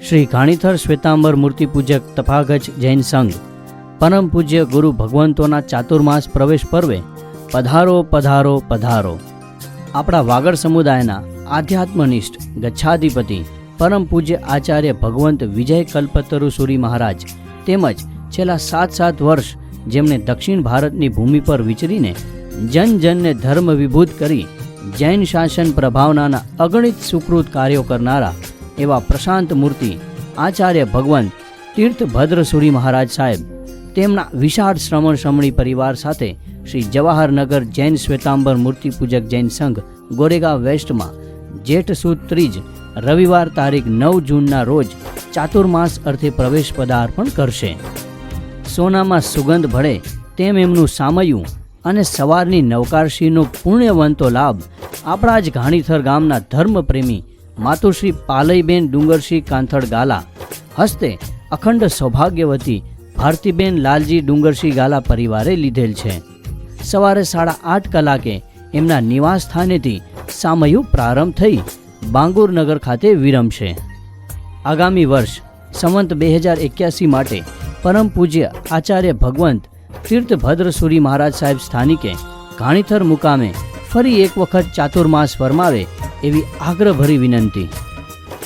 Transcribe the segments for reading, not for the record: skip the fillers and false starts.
શ્રી ઘાણીથર શ્વેતાંબર મૂર્તિ પૂજક તફાગચ જૈન સંઘ પરમ પૂજ્ય ગુરુ ભગવંતોના ચાતુર્માસ પ્રવેશ પર્વે પધારો પધારો પધારો. આપણા વાગડ સમુદાયના આધ્યાત્મનિષ્ઠ ગચ્છાધિપતિ પરમ પૂજ્ય આચાર્ય ભગવંત વિજય કલ્પતરુ સુરી મહારાજ તેમજ છેલ્લા 7 વર્ષ જેમણે દક્ષિણ ભારતની ભૂમિ પર વિચરીને જનજનને ધર્મ વિભૂત કરી જૈન શાસન પ્રભાવનાના અગણિત સુકૃત કાર્યો કરનારા એવા પ્રશાંત મૂર્તિ આચાર્ય ભગવંત તીર્થભદ્રસુરી મહારાજ સાહેબ તેમના વિશાળ શ્રમણ શ્રમણી પરિવાર સાથે શ્રી જવાહરનગર જૈન શ્વેતાંબર મૂર્તિ પૂજક જૈન સંઘ ગોરેગાંવ વેસ્ટમાં જેઠ સુદ ત્રીજ રવિવાર તારીખ 9 જૂનના રોજ ચાતુર્માસ અર્થે પ્રવેશ પદાર્પણ કરશે. સોનામાં સુગંધ ભળે તેમ એમનું સામયું અને સવારની નવકારશીનો પુણ્યવંતો લાભ આપણા જ ઘાણીથર ગામના ધર્મપ્રેમી માતુશ્રી પાલઈબેન ડુંગરશી કાંથળ ગાલા હસ્તે અખંડ સૌભાગ્યવતી ભારતીબેન લાલજી ડુંગરશી ગાલા પરિવારે લીધેલ છે. સવારે 8:30 કલાકે એમના નિવાસ સ્થાનેથી સામયું પ્રારંભ થઈ બાંગુરનગર ખાતે વિરમશે. આગામી વર્ષ સંવંત 2081 માટે પરમ પૂજ્ય આચાર્ય ભગવંત તીર્થભદ્રસુરી મહારાજ સાહેબ સ્થાનિકે ઘાણીથર મુકામે ફરી એક વખત ચાતુર્માસ ફરમાવે એવી આગ્રહભરી વિનંતી.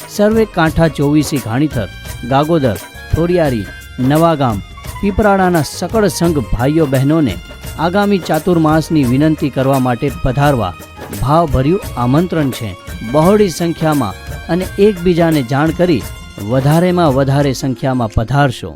સર્વે કાંઠા 24 ઘાણીથર, ગાગોદર, થોરિયારી, નવાગામ, પીપરાળાના સકળ સંઘ ભાઈઓ બહેનોને આગામી ચાતુર્માસની વિનંતી કરવા માટે પધારવા ભાવભર્યું આમંત્રણ છે. બહોળી સંખ્યામાં અને એકબીજાને જાણ કરી વધારેમાં વધારે સંખ્યામાં પધારશો.